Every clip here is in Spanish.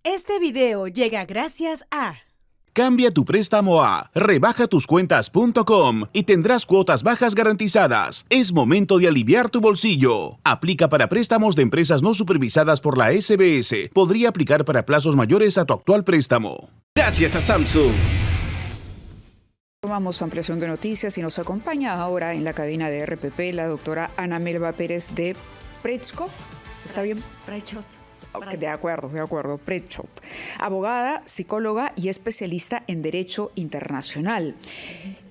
Este video llega gracias a... Cambia tu préstamo a rebajatoscuentas.com y tendrás cuotas bajas garantizadas. Es momento de aliviar tu bolsillo. Aplica para préstamos de empresas no supervisadas por la SBS. Podría aplicar para plazos mayores a tu actual préstamo. Gracias a Samsung. Tomamos ampliación de noticias y nos acompaña ahora en la cabina de RPP la doctora Ana Melba Pérez de Pretschkoff. ¿Está bien? Pretschkoff. De acuerdo, Pretschkoff. Abogada, psicóloga y especialista en Derecho Internacional.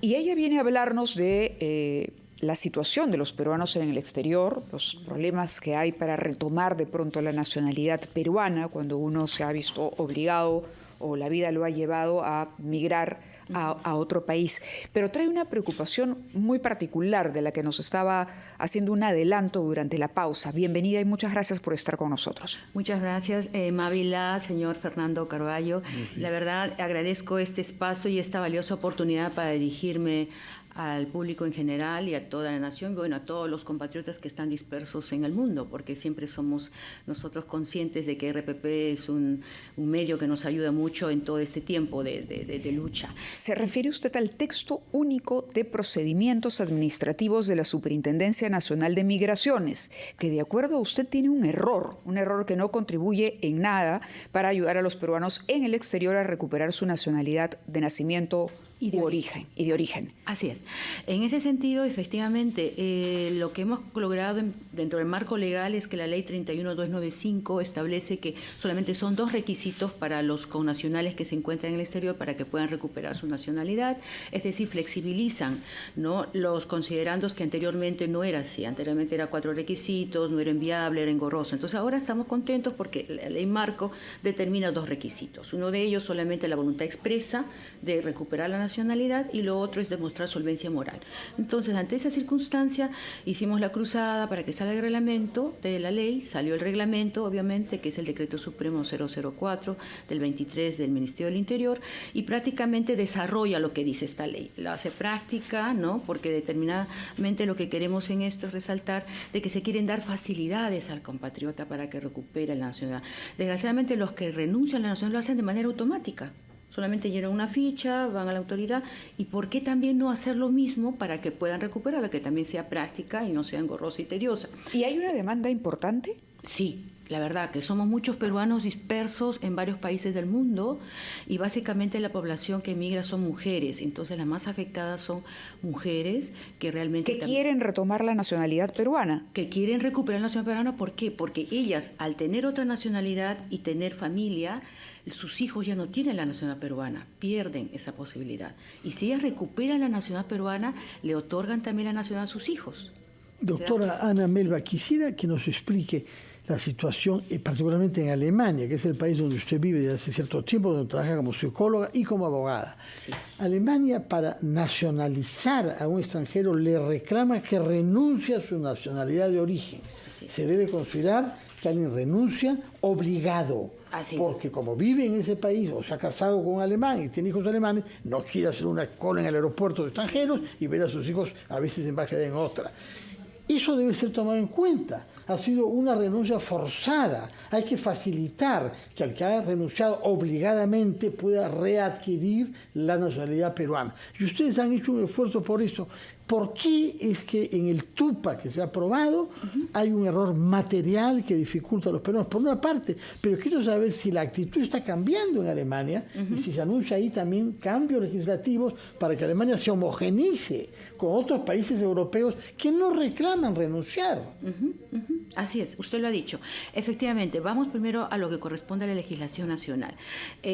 Y ella viene a hablarnos de la situación de los peruanos en el exterior, los problemas que hay para retomar de pronto la nacionalidad peruana cuando uno se ha visto obligado o la vida lo ha llevado a migrar a otro país. Pero trae una preocupación muy particular de la que nos estaba haciendo un adelanto durante la pausa. Bienvenida y muchas gracias por estar con nosotros. Muchas gracias, Mávila, señor Fernando Carballo. La verdad, agradezco este espacio y esta valiosa oportunidad para dirigirme al público en general y a toda la nación, bueno, a todos los compatriotas que están dispersos en el mundo, porque siempre somos nosotros conscientes de que RPP es un medio que nos ayuda mucho en todo este tiempo de lucha. ¿Se refiere usted al texto único de procedimientos administrativos de la Superintendencia Nacional de Migraciones, que de acuerdo a usted tiene un error que no contribuye en nada para ayudar a los peruanos en el exterior a recuperar su nacionalidad de nacimiento y de origen? Así es. En ese sentido, efectivamente, lo que hemos logrado dentro del marco legal es que la ley 31295 establece que solamente son 2 requisitos para los connacionales que se encuentran en el exterior para que puedan recuperar su nacionalidad, es decir, flexibilizan, ¿no?, los considerandos que anteriormente no era así. Anteriormente era 4 requisitos, no era inviable, era engorroso. Entonces ahora estamos contentos porque la ley marco determina 2 requisitos. Uno de ellos solamente la voluntad expresa de recuperar la nacionalidad y lo otro es demostrar solvencia moral. Entonces, ante esa circunstancia, hicimos la cruzada para que salga el reglamento de la ley. Salió el reglamento, obviamente, que es el Decreto Supremo 004 del 23 del Ministerio del Interior, y prácticamente desarrolla lo que dice esta ley. La hace práctica, ¿no?, porque determinadamente lo que queremos en esto es resaltar de que se quieren dar facilidades al compatriota para que recupere la nacionalidad. Desgraciadamente, los que renuncian a la nacionalidad lo hacen de manera automática. Solamente llenan una ficha, van a la autoridad. ¿Y por qué también no hacer lo mismo para que puedan recuperarla, que también sea práctica y no sea engorrosa y tediosa? ¿Y hay una demanda importante? Sí, la verdad que somos muchos peruanos dispersos en varios países del mundo y básicamente la población que emigra son mujeres. Entonces las más afectadas son mujeres que realmente... Que quieren retomar la nacionalidad peruana. Que quieren recuperar la nacionalidad peruana. ¿Por qué? Porque ellas, al tener otra nacionalidad y tener familia, sus hijos ya no tienen la nacionalidad peruana, pierden esa posibilidad. Y si ellas recuperan la nacionalidad peruana, le otorgan también la nacionalidad a sus hijos. Doctora Ana Melba, quisiera que nos explique la situación, particularmente en Alemania, que es el país donde usted vive desde hace cierto tiempo, donde trabaja como psicóloga y como abogada. Sí. Alemania, para nacionalizar a un extranjero, le reclama que renuncie a su nacionalidad de origen. Sí. Se debe considerar que alguien renuncia obligado. Porque como vive en ese país o se ha casado con un alemán y tiene hijos alemanes, no quiere hacer una cola en el aeropuerto de extranjeros y ver a sus hijos a veces en embajada en otra. Eso debe ser tomado en cuenta. Ha sido una renuncia forzada. Hay que facilitar que al que haya renunciado obligadamente pueda readquirir la nacionalidad peruana. Y ustedes han hecho un esfuerzo por eso. ¿Por qué es que en el TUPA que se ha aprobado hay un error material que dificulta a los peruanos? Por una parte, pero quiero saber si la actitud está cambiando en Alemania y si se anuncia ahí también cambios legislativos para que Alemania se homogenice con otros países europeos que no reclaman renunciar. Así es, usted lo ha dicho. Efectivamente, vamos primero a lo que corresponde a la legislación nacional.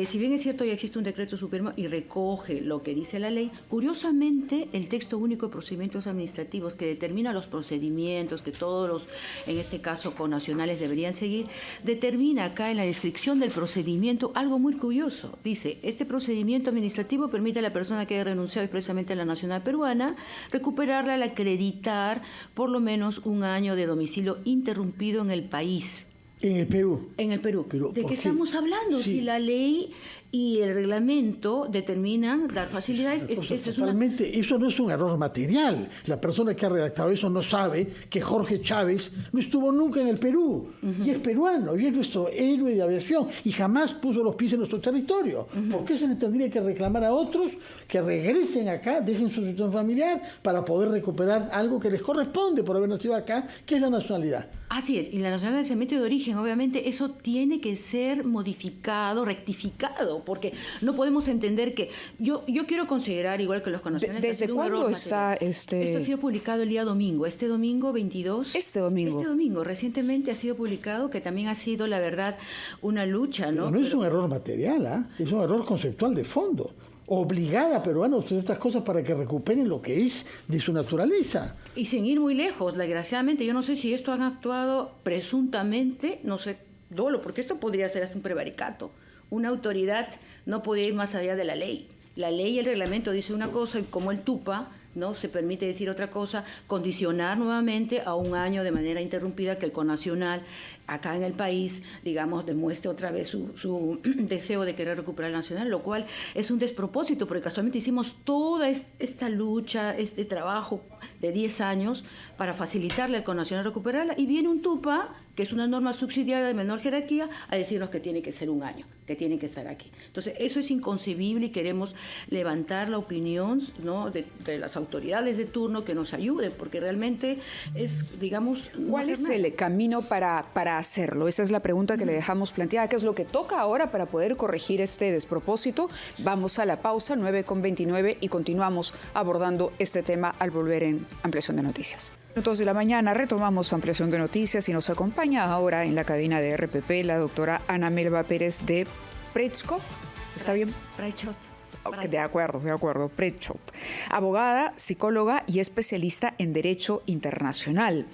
Si bien es cierto, ya existe un decreto supremo y recoge lo que dice la ley, curiosamente el texto único de procedimientos administrativos que determina los procedimientos que todos los, en este caso, connacionales deberían seguir, determina acá en la descripción del procedimiento algo muy curioso. Dice, este procedimiento administrativo permite a la persona que haya renunciado expresamente a la nacionalidad peruana recuperarla al acreditar por lo menos un año de domicilio interrumpido en el país. En el Perú. En el Perú. Pero, ¿de ¿por qué qué? estamos hablando? Sí. Si la ley y el reglamento determinan dar facilidades, Totalmente, eso no es un error material. La persona que ha redactado eso no sabe que Jorge Chávez no estuvo nunca en el Perú. Y es peruano, y es nuestro héroe de aviación, y jamás puso los pies en nuestro territorio. ¿Por qué se le tendría que reclamar a otros que regresen acá, dejen su situación familiar, para poder recuperar algo que les corresponde por haber nacido acá, que es la nacionalidad? Así es, y la nacionalidad del cemento de origen, obviamente eso tiene que ser modificado, rectificado, porque no podemos entender que yo quiero considerar, igual que los connacionales... ¿Desde cuándo está este...? Esto ha sido publicado el día domingo, este domingo 22... Este domingo, recientemente ha sido publicado, que también ha sido, la verdad, una lucha, ¿no? Pero no es un error material, es un error conceptual de fondo. Obligar a peruanos a hacer estas cosas para que recuperen lo que es de su naturaleza. Y sin ir muy lejos, desgraciadamente, yo no sé si esto han actuado presuntamente, no sé, dolo, porque esto podría ser hasta un prevaricato. Una autoridad no puede ir más allá de la ley. La ley y el reglamento dice una cosa y como el TUPA no se permite decir otra cosa, condicionar nuevamente a un año de manera interrumpida que el connacional acá en el país, digamos, demuestre otra vez su deseo de querer recuperar la nacional, lo cual es un despropósito, porque casualmente hicimos toda esta lucha, este trabajo de 10 años para facilitarle al connacional recuperarla, y viene un TUPA, que es una norma subsidiaria de menor jerarquía, a decirnos que tiene que ser un año, que tiene que estar aquí. Entonces, eso es inconcebible y queremos levantar la opinión, ¿no?, de las autoridades de turno que nos ayuden, porque realmente es, digamos... ¿Cuál es el camino para hacerlo? Esa es la pregunta que le dejamos planteada. ¿Qué es lo que toca ahora para poder corregir este despropósito? Vamos a la pausa, 9:29, y continuamos abordando este tema al volver en Ampliación de Noticias. Minutos de la mañana, retomamos Ampliación de Noticias y nos acompaña ahora en la cabina de RPP la doctora Ana Melba Pérez de Pretschkow. ¿Está bien? Pretschkow. De acuerdo, Pretschkow. Abogada, psicóloga y especialista en Derecho Internacional.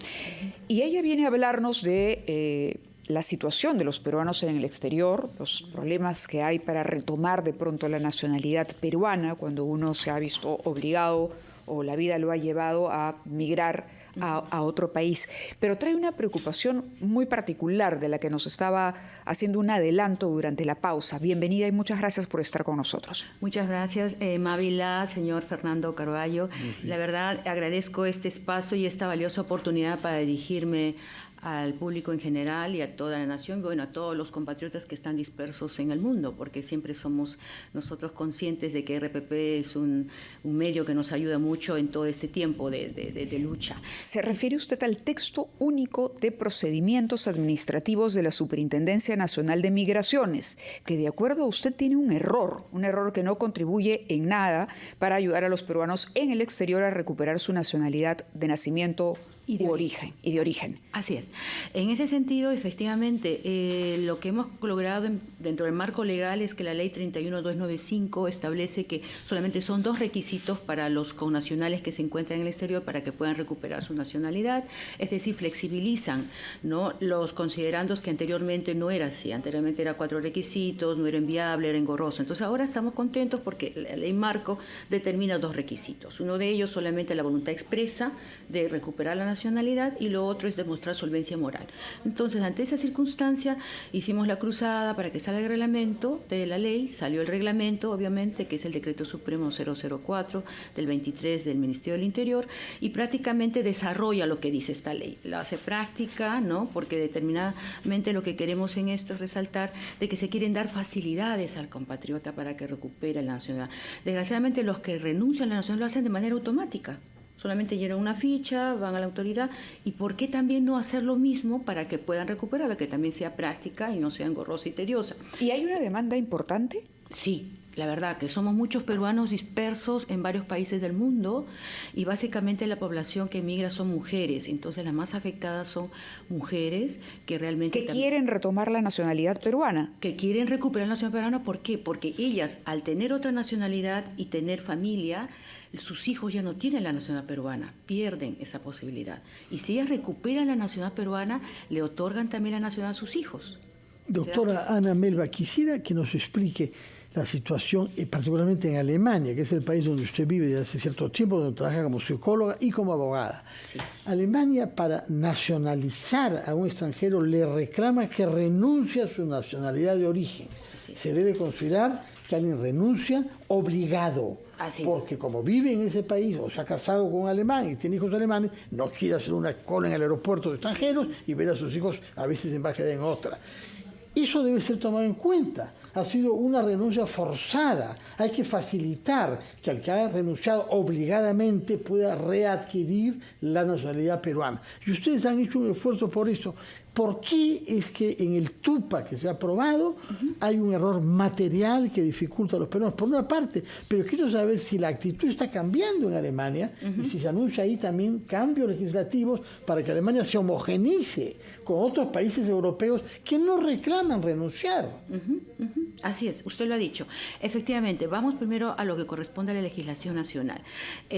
Y ella viene a hablarnos de la situación de los peruanos en el exterior, los problemas que hay para retomar de pronto la nacionalidad peruana cuando uno se ha visto obligado o la vida lo ha llevado a migrar a otro país. Pero trae una preocupación muy particular de la que nos estaba haciendo un adelanto durante la pausa. Bienvenida y muchas gracias por estar con nosotros. Muchas gracias, Mávila, señor Fernando Carballo. La verdad, agradezco este espacio y esta valiosa oportunidad para dirigirme al público en general y a toda la nación, bueno, a todos los compatriotas que están dispersos en el mundo, porque siempre somos nosotros conscientes de que RPP es un medio que nos ayuda mucho en todo este tiempo de lucha. ¿Se refiere usted al texto único de procedimientos administrativos de la Superintendencia Nacional de Migraciones, que de acuerdo a usted tiene un error que no contribuye en nada para ayudar a los peruanos en el exterior a recuperar su nacionalidad de nacimiento y de origen? Así es. En ese sentido, efectivamente, lo que hemos logrado dentro del marco legal es que la ley 31295 establece que solamente son 2 requisitos para los connacionales que se encuentran en el exterior para que puedan recuperar su nacionalidad, es decir, flexibilizan, ¿no?, los considerandos que anteriormente no era así. Anteriormente era 4 requisitos, no era inviable, era engorroso. Entonces ahora estamos contentos porque la ley marco determina 2 requisitos. Uno de ellos solamente la voluntad expresa de recuperar la nacionalidad y lo otro es demostrar solvencia moral. Entonces, ante esa circunstancia, hicimos la cruzada para que salga el reglamento de la ley. Salió el reglamento, obviamente, que es el Decreto Supremo 004 del 23 del Ministerio del Interior, y prácticamente desarrolla lo que dice esta ley. La hace práctica, ¿no?, porque determinadamente lo que queremos en esto es resaltar de que se quieren dar facilidades al compatriota para que recupere la nacionalidad. Desgraciadamente, los que renuncian a la nacionalidad lo hacen de manera automática. Solamente llenan una ficha, van a la autoridad. ¿Y por qué también no hacer lo mismo para que puedan recuperarla, que también sea práctica y no sea engorrosa y tediosa? ¿Y hay una demanda importante? Sí, la verdad que somos muchos peruanos dispersos en varios países del mundo y básicamente la población que emigra son mujeres. Entonces las más afectadas son mujeres que realmente... ¿Que quieren retomar la nacionalidad peruana? Que quieren recuperar la nacionalidad peruana. ¿Por qué? Porque ellas, al tener otra nacionalidad y tener familia, sus hijos ya no tienen la nacionalidad peruana, pierden esa posibilidad. Y si ellas recuperan la nacionalidad peruana, le otorgan también la nacionalidad a sus hijos. Doctora Ana Melba, quisiera que nos explique la situación, particularmente en Alemania, que es el país donde usted vive desde hace cierto tiempo, donde trabaja como psicóloga y como abogada. Sí. Alemania, para nacionalizar a un extranjero, le reclama que renuncie a su nacionalidad de origen. Sí. Se debe considerar que alguien renuncia obligado. Así porque como vive en ese país o se ha casado con un alemán y tiene hijos alemanes, no quiere hacer una cola en el aeropuerto de extranjeros y ver a sus hijos a veces embarcar en otra. Eso debe ser tomado en cuenta. Ha sido una renuncia forzada. Hay que facilitar que al que haya renunciado obligadamente pueda readquirir la nacionalidad peruana. Y ustedes han hecho un esfuerzo por eso. ¿Por qué es que en el TUPA que se ha aprobado hay un error material que dificulta a los peruanos? Por una parte, pero quiero saber si la actitud está cambiando en Alemania y si se anuncia ahí también cambios legislativos para que Alemania se homogenice con otros países europeos que no reclaman renunciar. Así es, usted lo ha dicho. Efectivamente, vamos primero a lo que corresponde a la legislación nacional.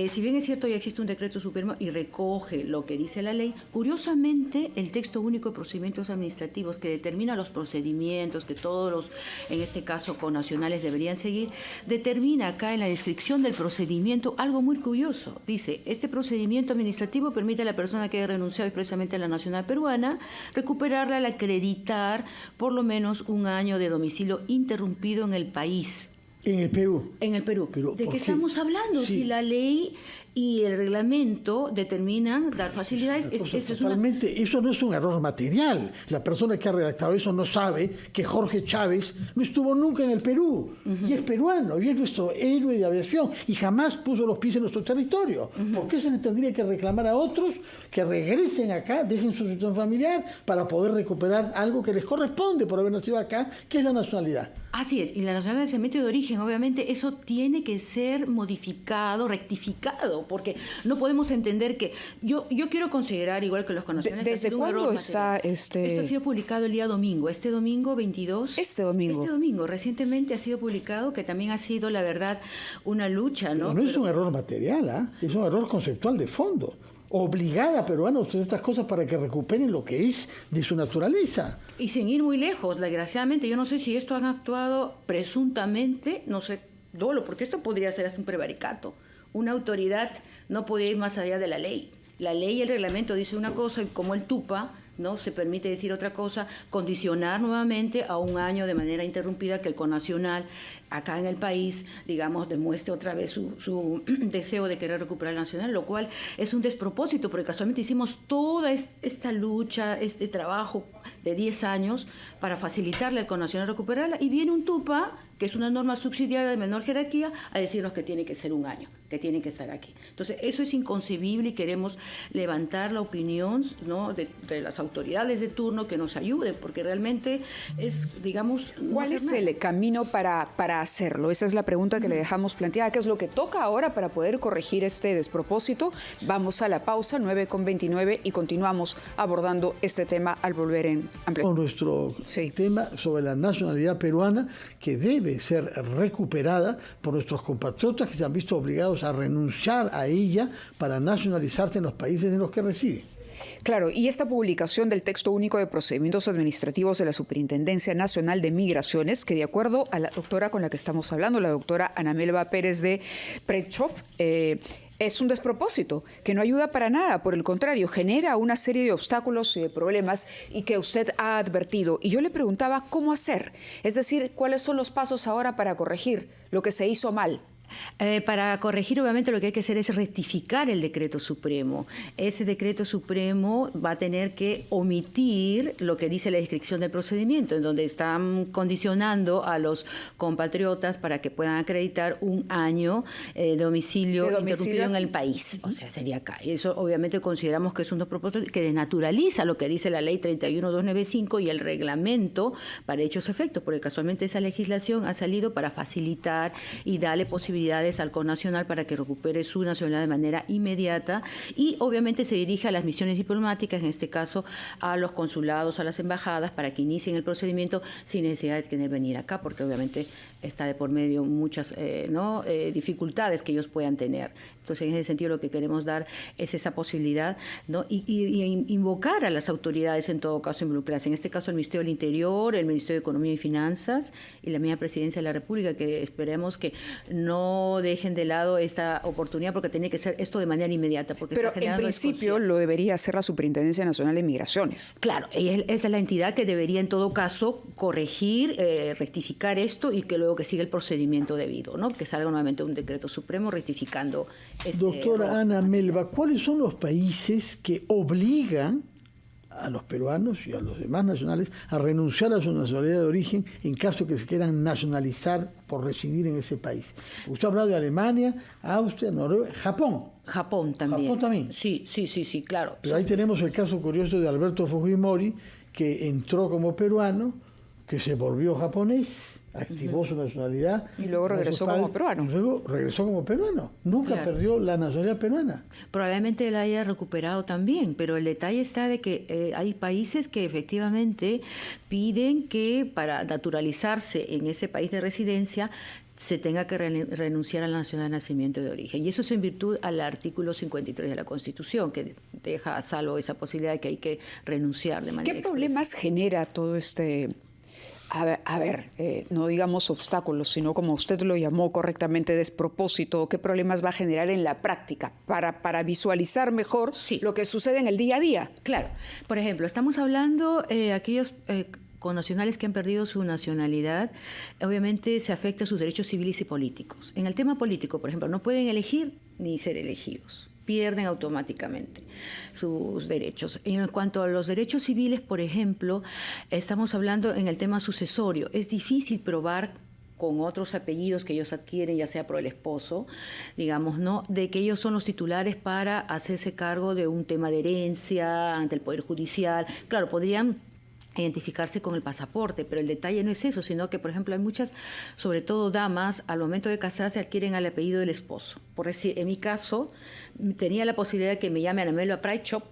Si bien es cierto, ya existe un decreto supremo y recoge lo que dice la ley, curiosamente el texto único de procedimientos administrativos que determina los procedimientos que todos los, en este caso, connacionales deberían seguir, determina acá en la descripción del procedimiento algo muy curioso. Dice, este procedimiento administrativo permite a la persona que haya renunciado expresamente a la nacionalidad peruana recuperarla al acreditar por lo menos un año de domicilio interrumpido en el país. En el Perú. En el Perú. ¿De qué estamos hablando? Sí. Si la ley y el reglamento determinan dar facilidades. Eso no es un error material. La persona que ha redactado eso no sabe que Jorge Chávez no estuvo nunca en el Perú y es peruano y es nuestro héroe de aviación y jamás puso los pies en nuestro territorio. ¿Por qué se le tendría que reclamar a otros que regresen acá, dejen su situación familiar para poder recuperar algo que les corresponde por haber nacido acá, que es la nacionalidad? Así es, y la nacionalidad de cemento de origen, obviamente eso tiene que ser modificado, rectificado, porque no podemos entender que yo quiero considerar, igual que los connacionales, ¿desde cuándo está Esto ha sido publicado el día domingo, este domingo 22. Este domingo, recientemente ha sido publicado, que también ha sido, la verdad, una lucha, ¿no? Pero no es un error material, es un error conceptual de fondo. Obligar a peruanos a hacer estas cosas para que recuperen lo que es de su naturaleza. Y sin ir muy lejos, desgraciadamente, yo no sé si esto han actuado presuntamente, no sé, dolo, porque esto podría ser hasta un prevaricato. Una autoridad no podía ir más allá de la ley. La ley y el reglamento dice una cosa y como el TUPA no se permite decir otra cosa, condicionar nuevamente a un año de manera interrumpida que el connacional acá en el país, digamos, demuestre otra vez su deseo de querer recuperar la nacional, lo cual es un despropósito, porque casualmente hicimos toda esta lucha, este trabajo de 10 años para facilitarle al connacional recuperarla, y viene un TUPA, que es una norma subsidiaria de menor jerarquía, a decirnos que tiene que ser un año, que tiene que estar aquí. Entonces, eso es inconcebible y queremos levantar la opinión, ¿no?, de las autoridades de turno que nos ayuden, porque realmente es, digamos... ¿Cuál es el camino para hacerlo? Esa es la pregunta que le dejamos planteada. ¿Qué es lo que toca ahora para poder corregir este despropósito? Vamos a la pausa, 9:29, y continuamos abordando este tema al volver en ampliación. Nuestro tema sobre la nacionalidad peruana, que debe ser recuperada por nuestros compatriotas que se han visto obligados a renunciar a ella para nacionalizarse en los países en los que residen. Claro, y esta publicación del texto único de procedimientos administrativos de la Superintendencia Nacional de Migraciones, que de acuerdo a la doctora con la que estamos hablando, la doctora Ana Melba Pérez de Prechov, es un despropósito, que no ayuda para nada, por el contrario, genera una serie de obstáculos y de problemas, y que usted ha advertido. Y yo le preguntaba cómo hacer, es decir, cuáles son los pasos ahora para corregir lo que se hizo mal. Para corregir, obviamente, lo que hay que hacer es rectificar el decreto supremo. Ese decreto supremo va a tener que omitir lo que dice la descripción del procedimiento, en donde están condicionando a los compatriotas para que puedan acreditar un año de domicilio interrumpido en el país. O sea, sería acá. Y eso, obviamente, consideramos que es un despropósito que desnaturaliza lo que dice la ley 31295 y el reglamento para dichos efectos, porque casualmente esa legislación ha salido para facilitar y darle posibilidad autoridades al connacional para que recupere su nacionalidad de manera inmediata y obviamente se dirige a las misiones diplomáticas, en este caso a los consulados, a las embajadas, para que inicien el procedimiento sin necesidad de tener que venir acá, porque obviamente está de por medio muchas dificultades que ellos puedan tener. Entonces, en ese sentido, lo que queremos dar es esa posibilidad, ¿no? y invocar a las autoridades, en todo caso, involucradas. En este caso, el Ministerio del Interior, el Ministerio de Economía y Finanzas y la misma Presidencia de la República, que esperemos que no dejen de lado esta oportunidad, porque tiene que ser esto de manera inmediata. Porque pero en principio lo debería hacer la Superintendencia Nacional de Migraciones. Claro, esa es la entidad que debería, en todo caso, corregir, rectificar esto y que luego que siga el procedimiento debido, ¿no? Que salga nuevamente un decreto supremo rectificando este Doctora error. Ana Melba, ¿cuáles son los países que obligan a los peruanos y a los demás nacionales a renunciar a su nacionalidad de origen en caso que se quieran nacionalizar por residir en ese país? Usted ha hablado de Alemania, Austria, Noruega, Japón. Japón también. Japón también. Sí, claro. Pero ahí tenemos el caso curioso de Alberto Fujimori, que entró como peruano, que se volvió japonés, activó su nacionalidad. Y luego regresó como peruano. Luego regresó como peruano. Nunca Claro. perdió la nacionalidad peruana. Probablemente la haya recuperado también, pero el detalle está de que hay países que efectivamente piden que para naturalizarse en ese país de residencia se tenga que renunciar a la nacionalidad de nacimiento de origen. Y eso es en virtud al artículo 53 de la Constitución, que deja a salvo esa posibilidad de que hay que renunciar de manera ¿Qué problemas genera todo este... no digamos obstáculos, sino como usted lo llamó correctamente, despropósito? ¿Qué problemas va a generar en la práctica para visualizar mejor lo que sucede en el día a día? Claro. Por ejemplo, estamos hablando aquellos connacionales que han perdido su nacionalidad, obviamente se afecta a sus derechos civiles y políticos. En el tema político, por ejemplo, no pueden elegir ni ser elegidos. Pierden automáticamente sus derechos. En cuanto a los derechos civiles, por ejemplo, estamos hablando en el tema sucesorio. Es difícil probar con otros apellidos que ellos adquieren, ya sea por el esposo, digamos, ¿no?, de que ellos son los titulares para hacerse cargo de un tema de herencia ante el Poder Judicial. Claro, podrían identificarse con el pasaporte, pero el detalle no es eso, sino que, por ejemplo, hay muchas, sobre todo damas, al momento de casarse adquieren el apellido del esposo. Por decir, en mi caso, tenía la posibilidad de que me llame Ana Melba Praichop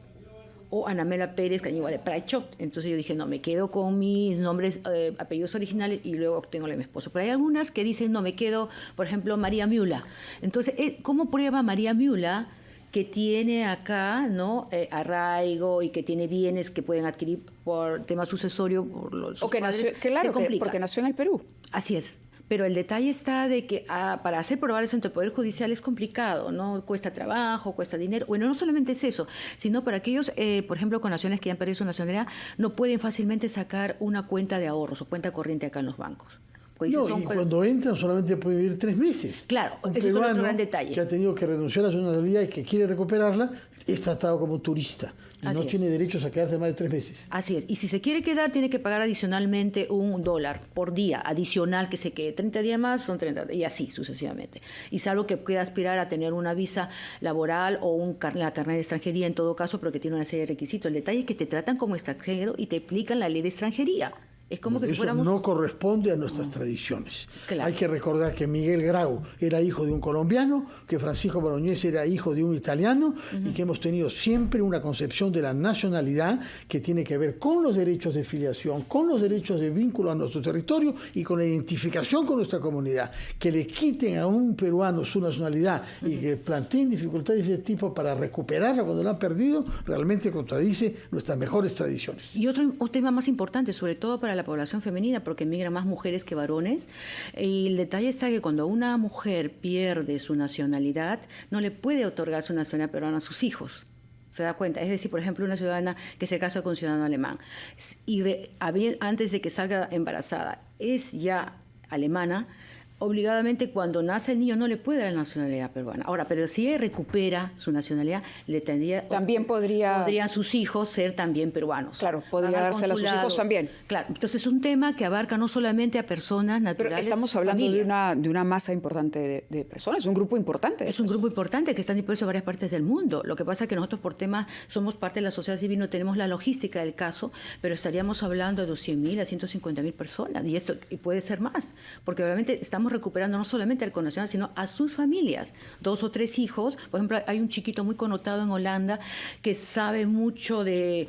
o Ana Melba Pérez Cañigua de Praichop. Entonces yo dije, no, me quedo con mis nombres, apellidos originales y luego obtengo el de mi esposo. Pero hay algunas que dicen, no, me quedo, por ejemplo, María Miula. Entonces, ¿cómo prueba María Miula que tiene acá, ¿no?, arraigo y que tiene bienes que pueden adquirir por tema sucesorio por los O que nació, claro, porque nació en el Perú. Así es. Pero el detalle está de que para hacer probar eso ante el Poder Judicial es complicado, ¿no? Cuesta trabajo, cuesta dinero. Bueno, no solamente es eso, sino para aquellos, por ejemplo, con nacionales que ya han perdido su nacionalidad, no pueden fácilmente sacar una cuenta de ahorros o cuenta corriente acá en los bancos. No, y cuando entran solamente pueden vivir 3 meses. Claro, un ese es otro peruano gran detalle. que ha tenido que renunciar a su nacionalidad y que quiere recuperarla, es tratado como turista. Y Así no es. tiene derechos a quedarse más de 3 meses. Así es. Y si se quiere quedar, tiene que pagar adicionalmente $1 por día, adicional que se quede. 30 días más son 30, y así sucesivamente. Y salvo que pueda aspirar a tener una visa laboral o la carnet de extranjería en todo caso, pero que tiene una serie de requisitos. El detalle es que te tratan como extranjero y te aplican la ley de extranjería. Es como que si Eso fuéramos... no corresponde a nuestras tradiciones. Claro. Hay que recordar que Miguel Grau era hijo de un colombiano, que Francisco Bolognesi era hijo de un italiano, y que hemos tenido siempre una concepción de la nacionalidad que tiene que ver con los derechos de filiación, con los derechos de vínculo a nuestro territorio y con la identificación con nuestra comunidad. Que le quiten a un peruano su nacionalidad y que planteen dificultades de ese tipo para recuperarla cuando la han perdido, realmente contradice nuestras mejores tradiciones. Y otro tema más importante, sobre todo para la población femenina, porque emigran más mujeres que varones, y el detalle está que cuando una mujer pierde su nacionalidad, no le puede otorgar su nacionalidad peruana a sus hijos. ¿Se da cuenta? Es decir, por ejemplo, una ciudadana que se casa con un ciudadano alemán y antes de que salga embarazada es ya alemana, obligadamente cuando nace el niño no le puede dar la nacionalidad peruana. Ahora, pero si ella recupera su nacionalidad, también podrían sus hijos ser también peruanos. Claro, podría dársela a sus hijos también. Claro, entonces es un tema que abarca no solamente a personas naturales. Pero estamos hablando de una masa importante de personas, un grupo importante. Es un grupo importante que están dispersos en varias partes del mundo. Lo que pasa es que nosotros por temas somos parte de la sociedad civil, no tenemos la logística del caso, pero estaríamos hablando de 200.000 a 150.000 personas y puede ser más, porque obviamente estamos estamos recuperando no solamente al connacional, sino a sus familias, 2 o 3 hijos. Por ejemplo, hay un chiquito muy connotado en Holanda que sabe mucho de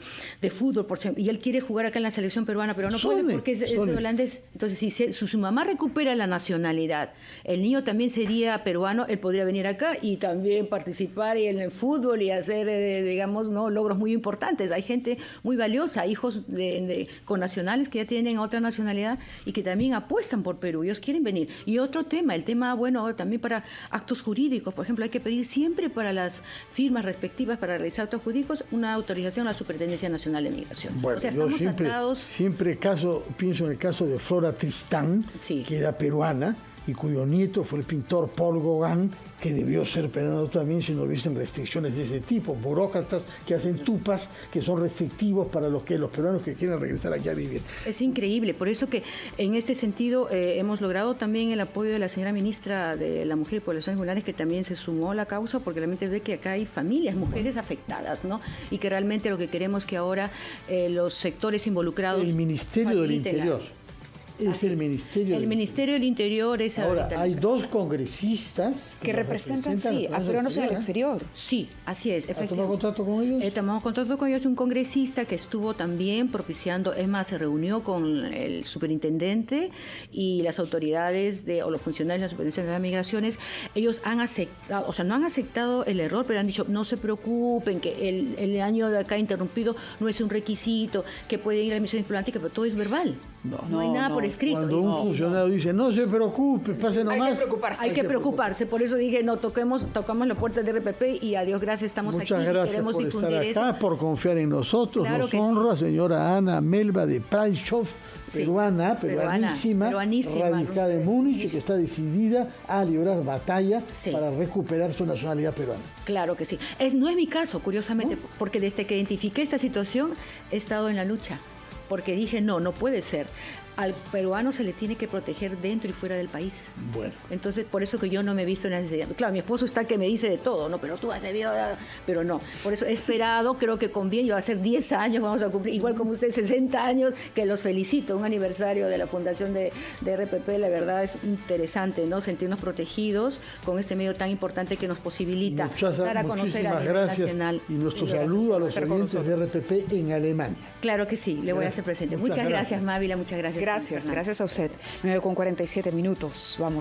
fútbol, por ejemplo, y él quiere jugar acá en la selección peruana, pero no puede porque es holandés. Entonces, si su mamá recupera la nacionalidad, el niño también sería peruano, él podría venir acá y también participar en el fútbol y hacer, digamos, ¿no?, logros muy importantes. Hay gente muy valiosa, hijos de connacionales que ya tienen otra nacionalidad y que también apuestan por Perú. Ellos quieren venir. Y otro tema, el tema, bueno, también para actos jurídicos. Por ejemplo, hay que pedir siempre para las firmas respectivas para realizar actos jurídicos una autorización a la Superintendencia Nacional de Migración. Bueno, o sea, estamos atados. Siempre pienso en el caso de Flora Tristán, sí, que era peruana y cuyo nieto fue el pintor Paul Gauguin, que debió ser penado también si no hubiesen restricciones de ese tipo, burócratas que hacen tupas que son restrictivos para los peruanos que quieren regresar aquí a vivir. Es increíble, por eso que en este sentido hemos logrado también el apoyo de la señora ministra de la Mujer y Poblaciones Vulnerables, que también se sumó a la causa, porque realmente ve que acá hay familias, mujeres afectadas, ¿no? Y que realmente lo que queremos que ahora los sectores involucrados... El Ministerio del Interior. Es el Ministerio. El Ministerio del Interior es ahora hay 2 congresistas que representan a peruanos en el exterior. Sí, así es. ¿Has tomado contacto con ellos? Tomamos contacto con ellos, un congresista que estuvo también propiciando, es más, se reunió con el superintendente y las autoridades o los funcionarios de la Superintendencia de las Migraciones. Ellos han aceptado, o sea, no han aceptado el error, pero han dicho, no se preocupen, que el año de acá interrumpido no es un requisito, que pueden ir a la misión diplomática, pero todo es verbal. No hay nada por escrito. Cuando un funcionario dice, no se preocupe, pase nomás. Hay que preocuparse. Por eso dije, no, tocamos la puerta de RPP y a Dios gracias estamos aquí. Muchas gracias queremos por difundir estar acá, eso. por confiar en nosotros. Claro nos honra, sí, señora Ana Melba de Palchov, peruanísima, radicada en Múnich, que está decidida a librar batalla para recuperar su nacionalidad peruana. Claro que sí. No es mi caso, curiosamente, porque desde que identifiqué esta situación he estado en la lucha. Porque dije, no puede ser. Al peruano se le tiene que proteger dentro y fuera del país. Bueno. Entonces, por eso que yo no me he visto en la necesidad. Claro, mi esposo está que me dice de todo, ¿no? Pero tú has debido... Pero no. Por eso he esperado, creo que conviene. Yo va a ser 10 años, vamos a cumplir, igual como usted, 60 años, que los felicito. Un aniversario de la fundación de RPP, la verdad es interesante, ¿no? Sentirnos protegidos con este medio tan importante que nos posibilita dar a conocer a nivel nacional. Y nuestro saludo a los oyentes de RPP en Alemania. Claro que sí, le voy a hacer presente. Muchas gracias, Mávila, muchas gracias. Gracias a usted. 9:47 minutos. Vamos.